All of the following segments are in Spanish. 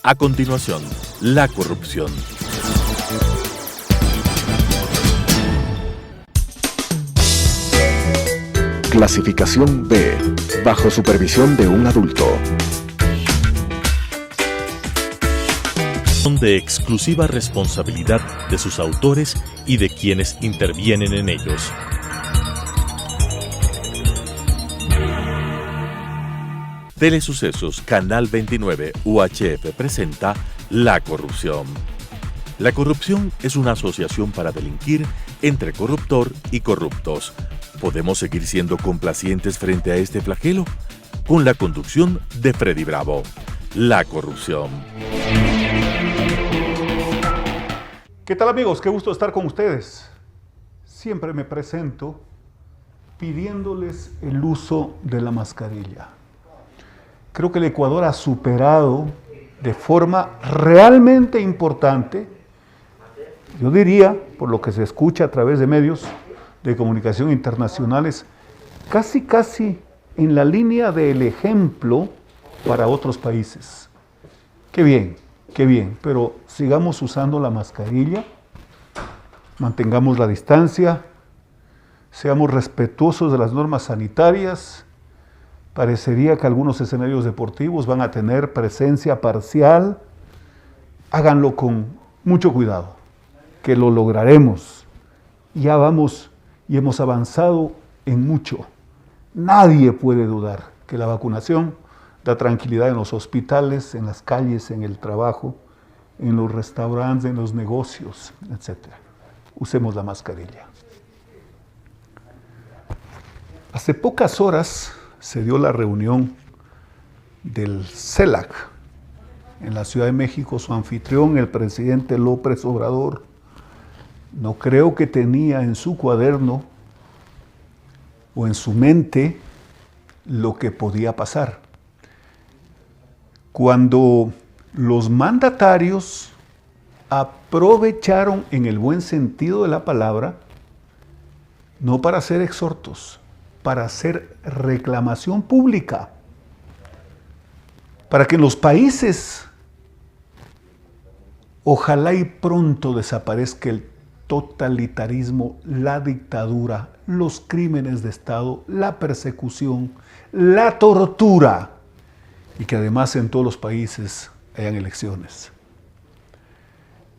A continuación, la corrupción. Clasificación B, bajo supervisión de un adulto. Son de exclusiva responsabilidad de sus autores y de quienes intervienen en ellos. Telesucesos, Canal 29, UHF presenta La Corrupción. La corrupción es una asociación para delinquir entre corruptor y corruptos. ¿Podemos seguir siendo complacientes frente a este flagelo? Con la conducción de Freddy Bravo. La corrupción. ¿Qué tal, amigos? Qué gusto estar con ustedes. Siempre me presento pidiéndoles el uso de la mascarilla. Creo que el Ecuador ha superado de forma realmente importante, yo diría, por lo que se escucha a través de medios de comunicación internacionales, casi en la línea del ejemplo para otros países. Qué bien, pero sigamos usando la mascarilla, mantengamos la distancia, seamos respetuosos de las normas sanitarias. Parecería que algunos escenarios deportivos van a tener presencia parcial. Háganlo con mucho cuidado, que lo lograremos. Ya vamos y hemos avanzado en mucho. Nadie puede dudar que la vacunación da tranquilidad en los hospitales, en las calles, en el trabajo, en los restaurantes, en los negocios, etc. Usemos la mascarilla. Hace pocas horas se dio la reunión del CELAC en la Ciudad de México. Su anfitrión, el presidente López Obrador, no creo que tenía en su cuaderno o en su mente lo que podía pasar. Cuando los mandatarios aprovecharon, en el buen sentido de la palabra, no para hacer exhortos, para hacer reclamación pública, para que en los países ojalá y pronto desaparezca el totalitarismo, la dictadura, los crímenes de Estado, la persecución, la tortura, y que además en todos los países hayan elecciones.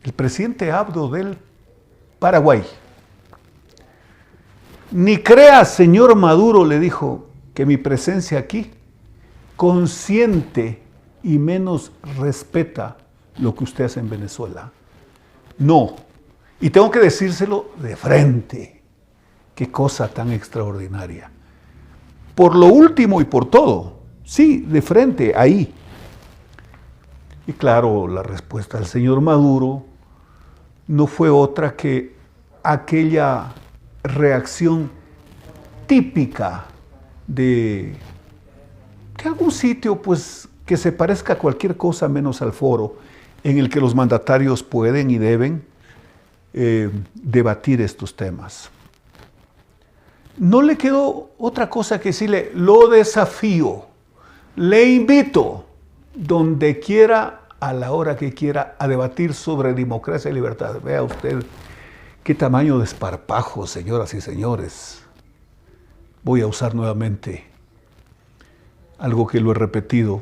El presidente Abdo del Paraguay, ni crea, señor Maduro, le dijo, que mi presencia aquí consiente y menos respeta lo que usted hace en Venezuela. No. Y tengo que decírselo de frente. Qué cosa tan extraordinaria. Por lo último y por todo. Sí, de frente, ahí. Y claro, la respuesta del señor Maduro no fue otra que aquella reacción típica de algún sitio pues que se parezca a cualquier cosa menos al foro en el que los mandatarios pueden y deben debatir estos temas. No le quedó otra cosa que decirle: lo desafío, le invito donde quiera, a la hora que quiera, a debatir sobre democracia y libertad. Vea usted qué tamaño de desparpajo, señoras y señores. Voy a usar nuevamente algo que lo he repetido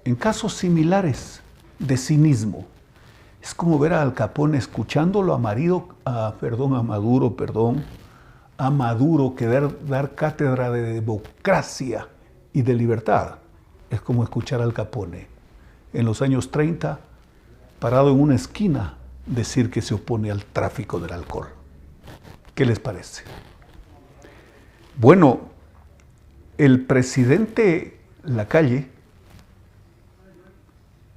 en casos similares de cinismo. Es como ver a Al Capone escuchándolo a Maduro querer dar cátedra de democracia y de libertad. Es como escuchar a Al Capone en los años 30, parado en una esquina, decir que se opone al tráfico del alcohol. ¿Qué les parece? Bueno, el presidente Lacalle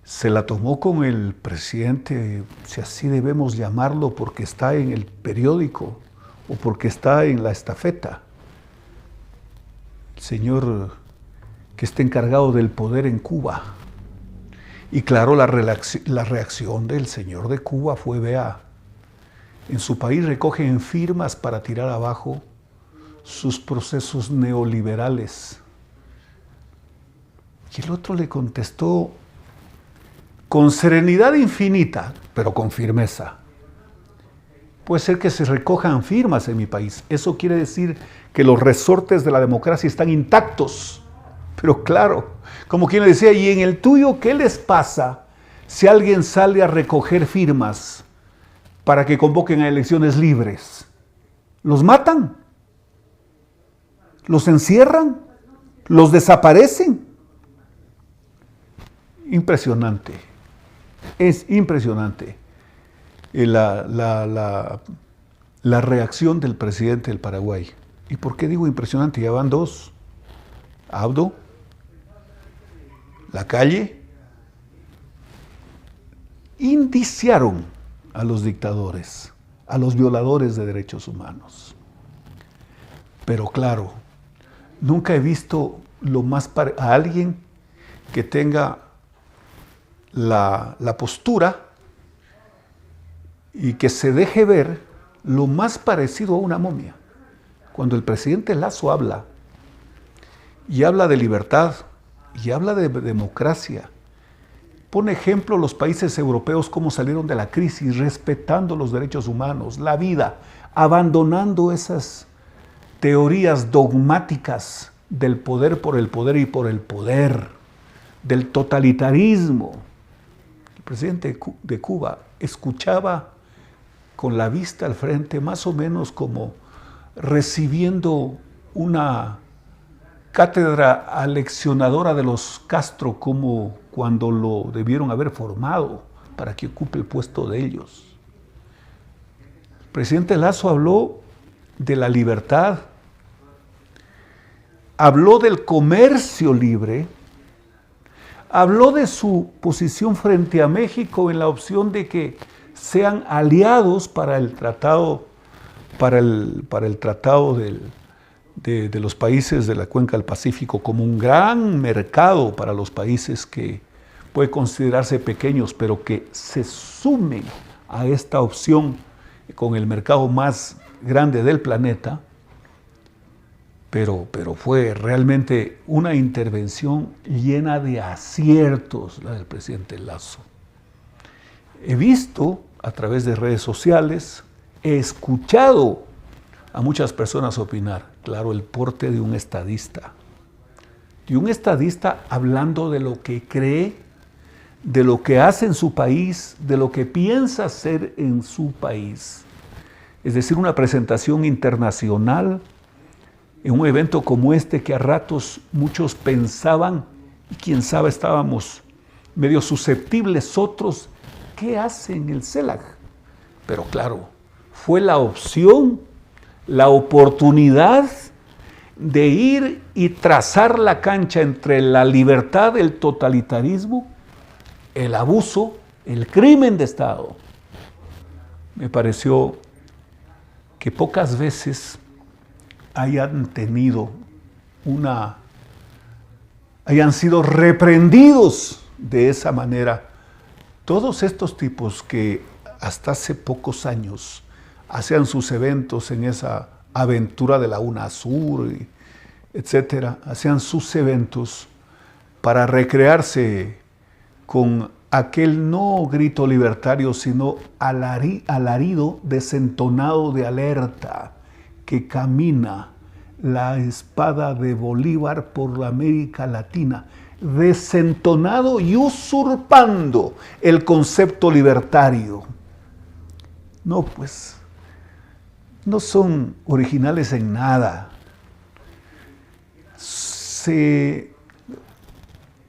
se la tomó con el presidente, si así debemos llamarlo, porque está en el periódico o porque está en la estafeta. El señor que está encargado del poder en Cuba. Y claro, la reacción del señor de Cuba fue: vea, en su país recogen firmas para tirar abajo sus procesos neoliberales. Y el otro le contestó con serenidad infinita, pero con firmeza. Puede ser que se recojan firmas en mi país. Eso quiere decir que los resortes de la democracia están intactos. Pero claro, como quien le decía, ¿y en el tuyo qué les pasa si alguien sale a recoger firmas para que convoquen a elecciones libres? ¿Los matan? ¿Los encierran? ¿Los desaparecen? Impresionante. Es impresionante la reacción del presidente del Paraguay. ¿Y por qué digo impresionante? Ya van dos. Abdo, Lacalle, indiciaron a los dictadores, a los violadores de derechos humanos. Pero claro, nunca he visto a alguien que tenga la postura y que se deje ver lo más parecido a una momia. Cuando el presidente Lasso habla, y habla de libertad, y habla de democracia, pone ejemplo los países europeos cómo salieron de la crisis, respetando los derechos humanos, la vida, abandonando esas teorías dogmáticas del poder por el poder y por el poder, del totalitarismo. El presidente de Cuba escuchaba con la vista al frente, más o menos como recibiendo una cátedra aleccionadora de los Castro, como cuando lo debieron haber formado para que ocupe el puesto de ellos. El presidente Lasso habló de la libertad, habló del comercio libre, habló de su posición frente a México en la opción de que sean aliados para el tratado, para el tratado de los países de la cuenca del Pacífico, como un gran mercado para los países que puede considerarse pequeños, pero que se sumen a esta opción con el mercado más grande del planeta. Pero fue realmente una intervención llena de aciertos, la del presidente Lasso. He visto a través de redes sociales, he escuchado a muchas personas opinar, claro, el porte de un estadista hablando de lo que cree, de lo que hace en su país, de lo que piensa hacer en su país. Es decir, una presentación internacional en un evento como este que a ratos muchos pensaban, y quién sabe, estábamos medio susceptibles otros, ¿qué hace en el CELAC? Pero claro, fue la opción, la oportunidad de ir y trazar la cancha entre la libertad, el totalitarismo, el abuso, el crimen de Estado. Me pareció que pocas veces hayan sido reprendidos de esa manera todos estos tipos que hasta hace pocos años hacían sus eventos en esa aventura de la UNASUR, etcétera, hacían sus eventos para recrearse con aquel no grito libertario, sino alarido desentonado de alerta que camina la espada de Bolívar por la América Latina, desentonado y usurpando el concepto libertario. No, pues, no son originales en nada. Se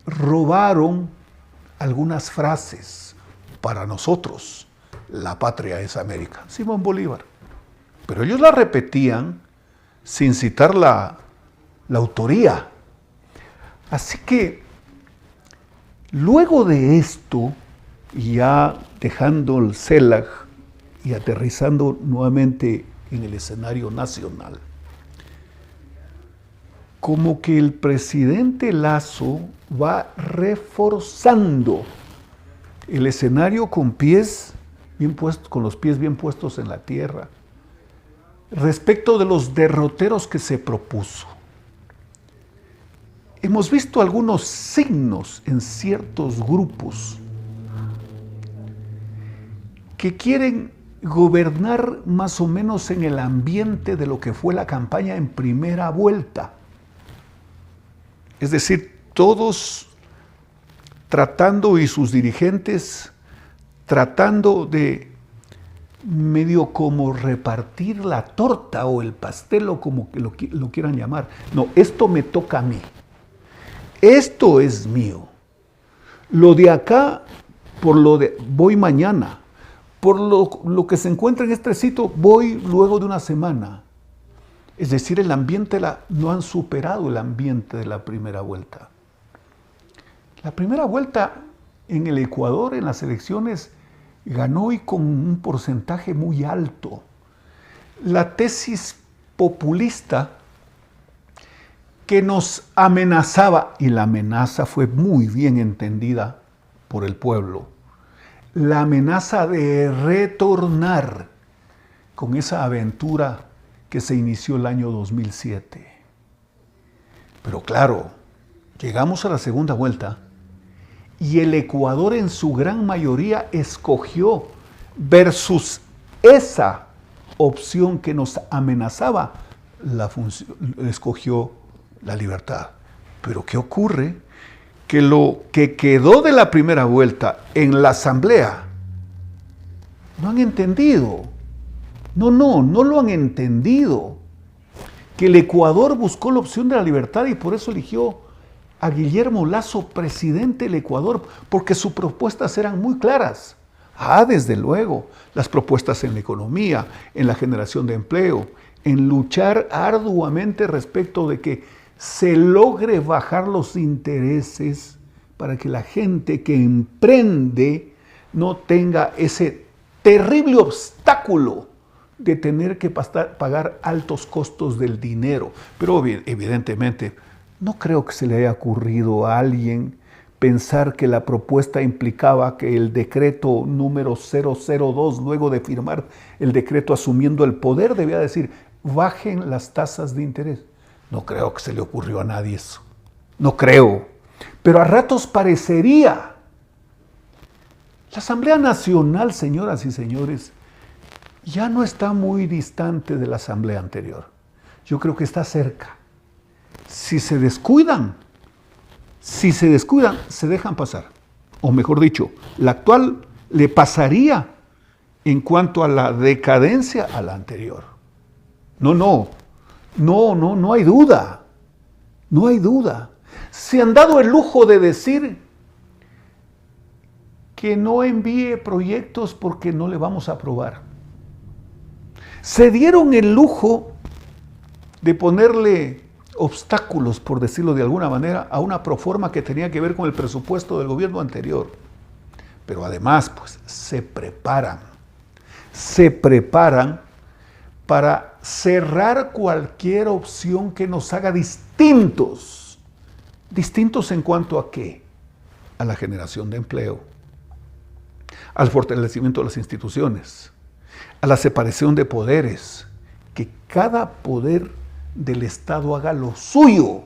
robaron algunas frases. Para nosotros, la patria es América. Simón Bolívar. Pero ellos la repetían sin citar la autoría. Así que, luego de esto, ya dejando el CELAC y aterrizando nuevamente en el escenario nacional, como que el presidente Lasso va reforzando el escenario con los pies bien puestos en la tierra, respecto de los derroteros que se propuso. Hemos visto algunos signos en ciertos grupos que quieren gobernar más o menos en el ambiente de lo que fue la campaña en primera vuelta. Es decir, todos tratando y sus dirigentes tratando de medio como repartir la torta o el pastel o como que lo quieran llamar. No, esto me toca a mí. Esto es mío. Lo de acá, por lo de voy mañana. Por lo que se encuentra en este sitio, voy luego de una semana. Es decir, el ambiente, no han superado el ambiente de la primera vuelta. La primera vuelta en el Ecuador, en las elecciones, ganó y con un porcentaje muy alto. La tesis populista que nos amenazaba, y la amenaza fue muy bien entendida por el pueblo, la amenaza de retornar con esa aventura que se inició el año 2007. Pero claro, llegamos a la segunda vuelta y el Ecuador en su gran mayoría escogió versus esa opción que nos amenazaba, escogió la libertad. Pero ¿qué ocurre? Que lo que quedó de la primera vuelta en la asamblea no han entendido. No lo han entendido. Que el Ecuador buscó la opción de la libertad y por eso eligió a Guillermo Lasso presidente del Ecuador, porque sus propuestas eran muy claras. Desde luego, las propuestas en la economía, en la generación de empleo, en luchar arduamente respecto de que se logre bajar los intereses para que la gente que emprende no tenga ese terrible obstáculo de tener que pagar altos costos del dinero. Pero evidentemente no creo que se le haya ocurrido a alguien pensar que la propuesta implicaba que el decreto número 002, luego de firmar el decreto asumiendo el poder, debía decir, bajen las tasas de interés. No creo que se le ocurrió a nadie eso. No creo. Pero a ratos parecería. La Asamblea Nacional, señoras y señores, ya no está muy distante de la Asamblea anterior. Yo creo que está cerca. Si se descuidan, se dejan pasar. O mejor dicho, la actual le pasaría en cuanto a la decadencia a la anterior. No hay duda. No hay duda. Se han dado el lujo de decir que no envíe proyectos porque no le vamos a aprobar. Se dieron el lujo de ponerle obstáculos, por decirlo de alguna manera, a una proforma que tenía que ver con el presupuesto del gobierno anterior. Pero además, pues, se preparan para cerrar cualquier opción que nos haga distintos. ¿Distintos en cuanto a qué? A la generación de empleo, al fortalecimiento de las instituciones, a la separación de poderes, que cada poder del Estado haga lo suyo.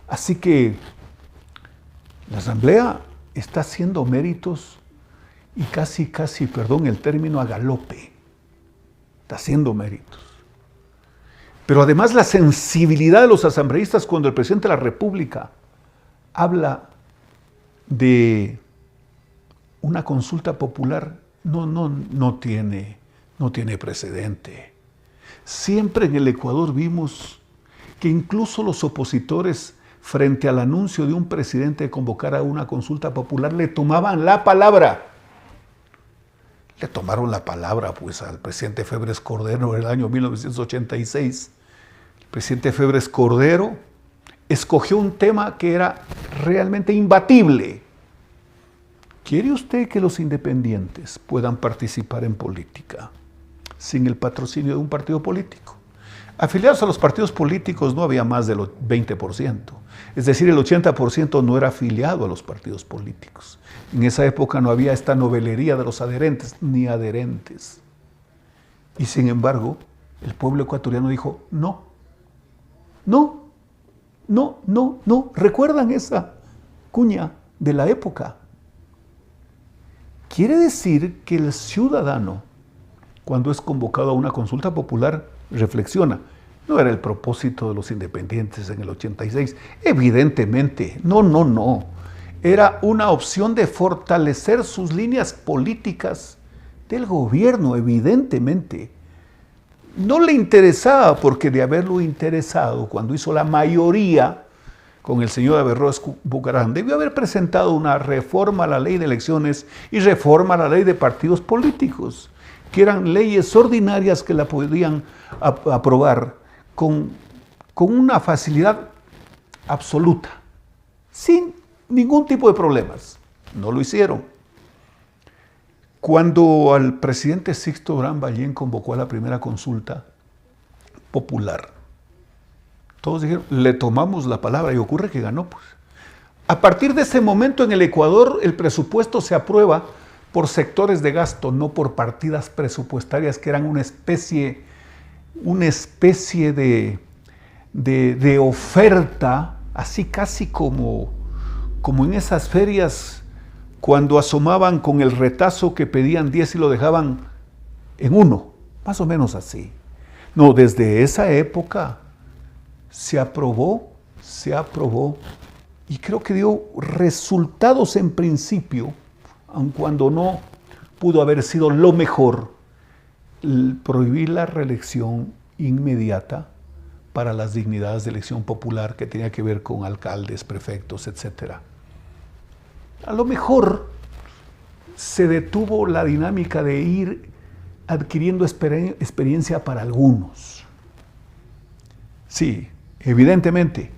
Así que la Asamblea está haciendo méritos y casi, perdón el término, a galope. Está haciendo méritos. Pero además la sensibilidad de los asambleístas cuando el presidente de la República habla de una consulta popular no tiene precedente. Siempre en el Ecuador vimos que incluso los opositores, frente al anuncio de un presidente de convocar a una consulta popular, le tomaban la palabra. Le tomaron la palabra pues al presidente Febres Cordero en el año 1986. El presidente Febres Cordero escogió un tema que era realmente imbatible. ¿Quiere usted que los independientes puedan participar en política sin el patrocinio de un partido político? Afiliados a los partidos políticos no había más del 20%. Es decir, el 80% no era afiliado a los partidos políticos. En esa época no había esta novelería de los adherentes ni adherentes. Y sin embargo, el pueblo ecuatoriano dijo, no. ¿Recuerdan esa cuña de la época? quiere decir que el ciudadano, cuando es convocado a una consulta popular, reflexiona. No era el propósito de los independientes en el 86, evidentemente, no. Era una opción de fortalecer sus líneas políticas del gobierno, evidentemente. No le interesaba, porque de haberlo interesado, cuando hizo la mayoría con el señor Averroes Bucaram, debió haber presentado una reforma a la ley de elecciones y reforma a la ley de partidos políticos, que eran leyes ordinarias que la podían aprobar con una facilidad absoluta, sin ningún tipo de problemas. No lo hicieron. Cuando al presidente Sixto Durán Ballén convocó a la primera consulta popular, todos dijeron, le tomamos la palabra, y ocurre que ganó, pues. A partir de ese momento en el Ecuador, el presupuesto se aprueba por sectores de gasto, no por partidas presupuestarias que eran una especie de oferta, así casi como en esas ferias cuando asomaban con el retazo que pedían 10 y lo dejaban en 1, más o menos así. No, desde esa época se aprobó y creo que dio resultados en principio, aun cuando no pudo haber sido lo mejor, prohibir la reelección inmediata para las dignidades de elección popular que tenía que ver con alcaldes, prefectos, etc. A lo mejor se detuvo la dinámica de ir adquiriendo experiencia para algunos. Sí, evidentemente,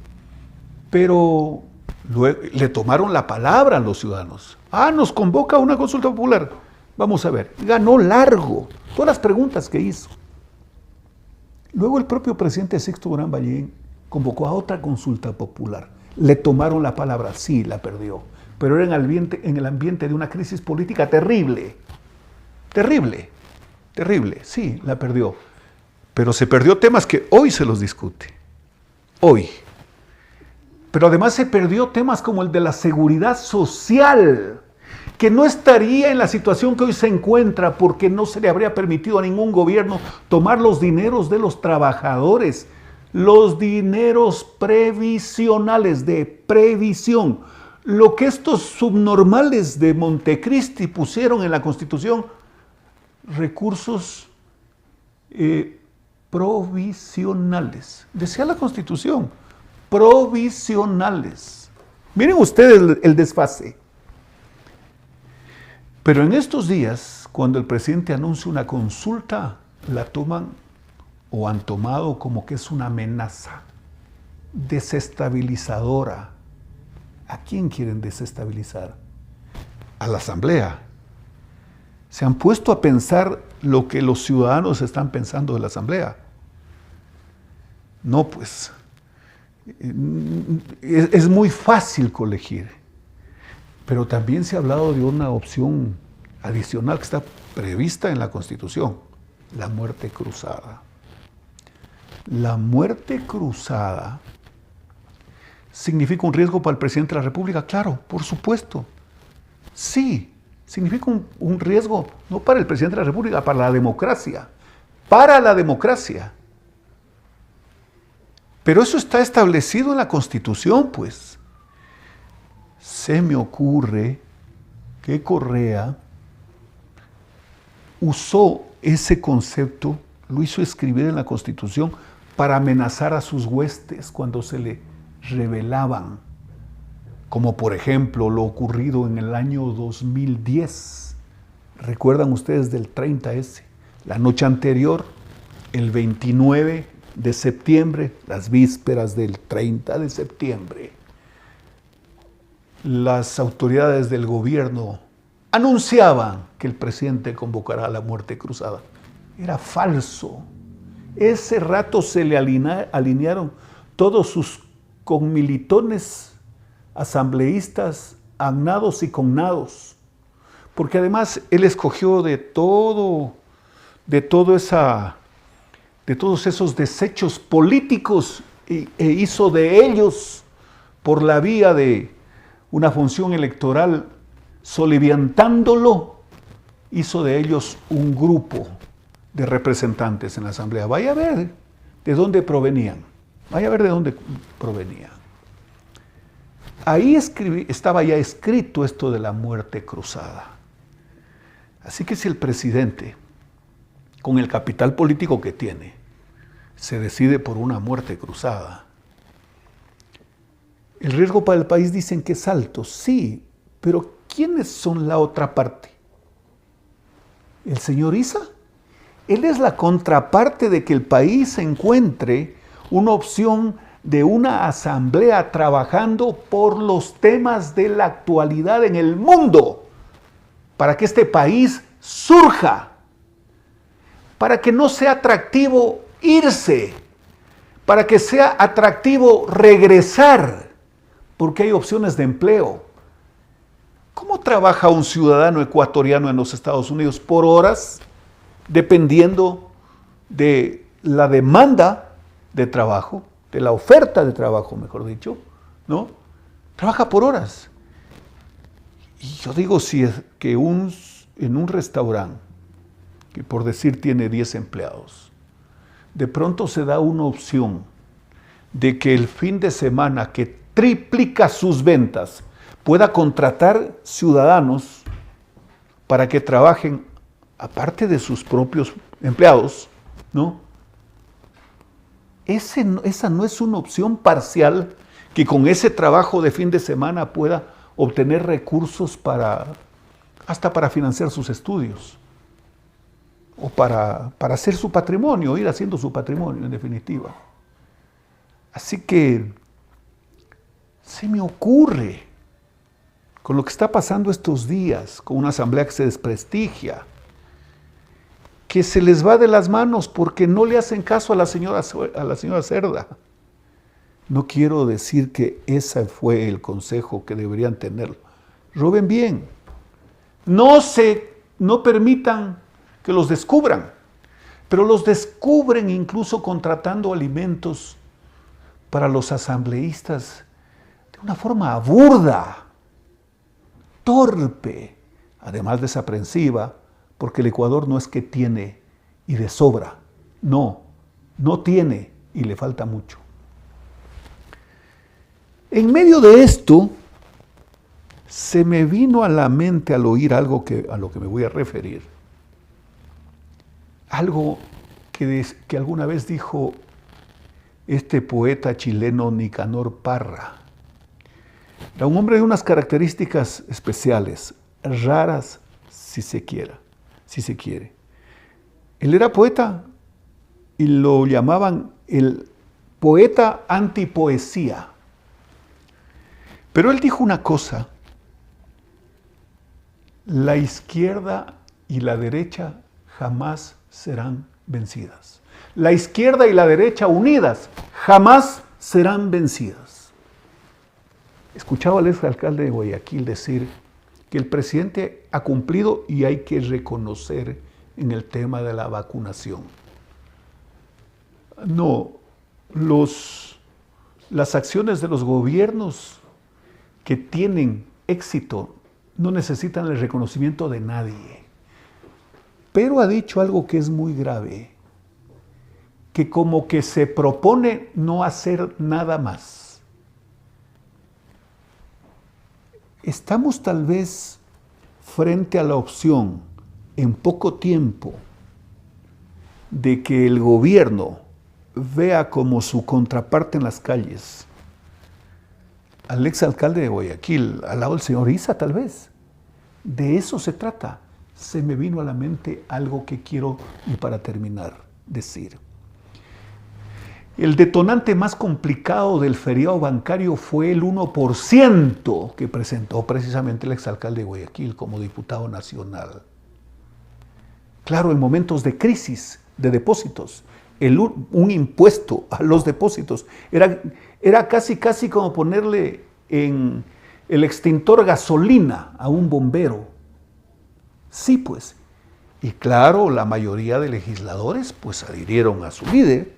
pero luego le tomaron la palabra a los ciudadanos. Nos convoca a una consulta popular. Vamos a ver, ganó largo todas las preguntas que hizo. Luego el propio presidente Sixto Durán Ballén convocó a otra consulta popular. Le tomaron la palabra, sí, la perdió, pero era en el ambiente de una crisis política terrible, sí, la perdió. Pero se perdió temas que hoy se los discute, hoy. Pero además se perdió temas como el de la seguridad social, que no estaría en la situación que hoy se encuentra porque no se le habría permitido a ningún gobierno tomar los dineros de los trabajadores, los dineros previsionales de previsión, lo que estos subnormales de Montecristi pusieron en la Constitución, recursos provisionales. Decía la Constitución, provisionales. Miren ustedes el desfase. Pero en estos días, cuando el presidente anuncia una consulta, la toman o han tomado como que es una amenaza desestabilizadora. ¿A quién quieren desestabilizar? A la Asamblea. ¿Se han puesto a pensar lo que los ciudadanos están pensando de la Asamblea? No, pues. Es muy fácil colegir. Pero también se ha hablado de una opción adicional que está prevista en la Constitución, la muerte cruzada. La muerte cruzada significa un riesgo para el presidente de la República, claro, por supuesto. Sí, significa un riesgo no para el presidente de la República, para la democracia. Para la democracia. Pero eso está establecido en la Constitución, pues. Se me ocurre que Correa usó ese concepto, lo hizo escribir en la Constitución para amenazar a sus huestes cuando se le rebelaban, como por ejemplo lo ocurrido en el año 2010. ¿Recuerdan ustedes del 30S? La noche anterior, el 29 de septiembre, las vísperas del 30 de septiembre, las autoridades del gobierno anunciaban que el presidente convocará la muerte cruzada. Era falso. Ese rato se le alinearon todos sus conmilitones asambleístas, agnados y cognados, porque además él escogió de todos esos desechos políticos e hizo de ellos, por la vía de una función electoral, soliviantándolo, hizo de ellos un grupo de representantes en la asamblea. Vaya a ver de dónde provenían. Vaya a ver de dónde provenía. Ahí estaba ya escrito esto de la muerte cruzada. Así que si el presidente, con el capital político que tiene, se decide por una muerte cruzada, el riesgo para el país dicen que es alto, sí, pero ¿quiénes son la otra parte? ¿El señor Issa? Él es la contraparte de que el país encuentre una opción de una asamblea trabajando por los temas de la actualidad en el mundo, para que este país surja, para que no sea atractivo irse, para que sea atractivo regresar, porque hay opciones de empleo. ¿Cómo trabaja un ciudadano ecuatoriano en los Estados Unidos? Por horas, dependiendo de la demanda de trabajo, de la oferta de trabajo, mejor dicho, ¿no? Trabaja por horas. Y yo digo, si es que en un restaurante, que por decir tiene 10 empleados, de pronto se da una opción de que el fin de semana, que triplica sus ventas, pueda contratar ciudadanos para que trabajen, aparte de sus propios empleados, ¿no? Esa no es una opción parcial que con ese trabajo de fin de semana pueda obtener recursos hasta para financiar sus estudios o para hacer su patrimonio, ir haciendo su patrimonio en definitiva. Así que se me ocurre, con lo que está pasando estos días, con una asamblea que se desprestigia, que se les va de las manos porque no le hacen caso a la señora Cerda. No quiero decir que ese fue el consejo que deberían tener. Roben bien. No permitan que los descubran, pero los descubren incluso contratando alimentos para los asambleístas de una forma burda, torpe, además desaprensiva, porque el Ecuador no es que tiene y de sobra, no tiene y le falta mucho. En medio de esto, se me vino a la mente al oír algo a lo que me voy a referir, algo que alguna vez dijo este poeta chileno Nicanor Parra. Era un hombre de unas características especiales, raras si se quiere. Él era poeta y lo llamaban el poeta antipoesía. Pero él dijo una cosa: la izquierda y la derecha jamás serán vencidas. La izquierda y la derecha unidas jamás serán vencidas. Escuchaba al exalcalde de Guayaquil decir que el presidente ha cumplido y hay que reconocer en el tema de la vacunación. No, las acciones de los gobiernos que tienen éxito no necesitan el reconocimiento de nadie. Pero ha dicho algo que es muy grave, que como que se propone no hacer nada más. Estamos tal vez frente a la opción en poco tiempo de que el gobierno vea como su contraparte en las calles al exalcalde de Guayaquil, al lado del señor Issa tal vez. De eso se trata. Se me vino a la mente algo que quiero, y para terminar, decir. El detonante más complicado del feriado bancario fue el 1% que presentó precisamente el exalcalde de Guayaquil como diputado nacional. Claro, en momentos de crisis de depósitos, un impuesto a los depósitos era casi como ponerle en el extintor gasolina a un bombero. Sí, pues. Y claro, la mayoría de legisladores pues adhirieron a su líder.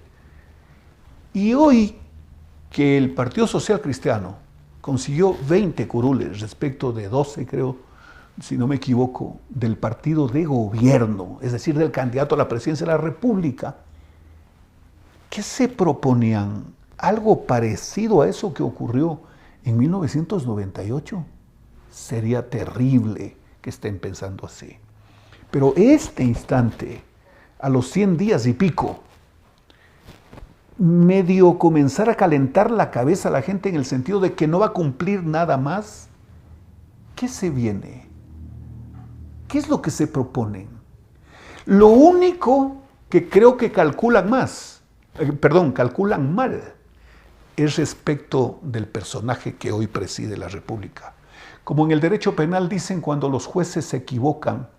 Y hoy que el Partido Social Cristiano consiguió 20 curules respecto de 12, creo, si no me equivoco, del partido de gobierno, es decir, del candidato a la presidencia de la República, ¿qué se proponían? Algo parecido a eso que ocurrió en 1998. Sería terrible que estén pensando así. Pero este instante, a los 100 días y pico, medio comenzar a calentar la cabeza a la gente en el sentido de que no va a cumplir nada más. ¿Qué se viene? ¿Qué es lo que se proponen? Lo único que creo que calculan mal, es respecto del personaje que hoy preside la República. Como en el derecho penal dicen, cuando los jueces se equivocan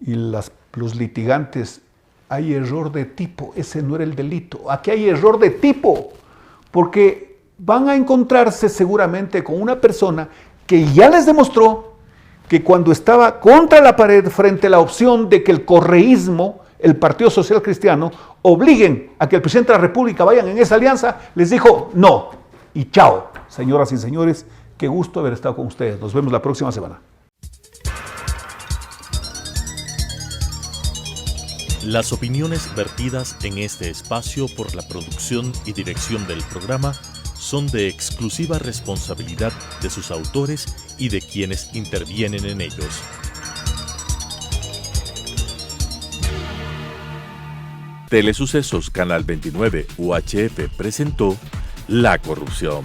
y los litigantes, hay error de tipo, ese no era el delito. Aquí hay error de tipo, porque van a encontrarse seguramente con una persona que ya les demostró que cuando estaba contra la pared frente a la opción de que el correísmo, el Partido Social Cristiano, obliguen a que el presidente de la República vayan en esa alianza, les dijo no y chao. Señoras y señores, qué gusto haber estado con ustedes. Nos vemos la próxima semana. Las opiniones vertidas en este espacio por la producción y dirección del programa son de exclusiva responsabilidad de sus autores y de quienes intervienen en ellos. Telesucesos Canal 29 UHF presentó La Corrupción.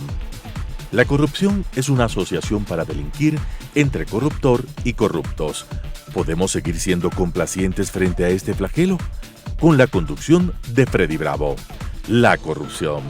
La corrupción es una asociación para delinquir entre corruptor y corruptos. ¿Podemos seguir siendo complacientes frente a este flagelo? Con la conducción de Freddy Bravo. La Corrupción.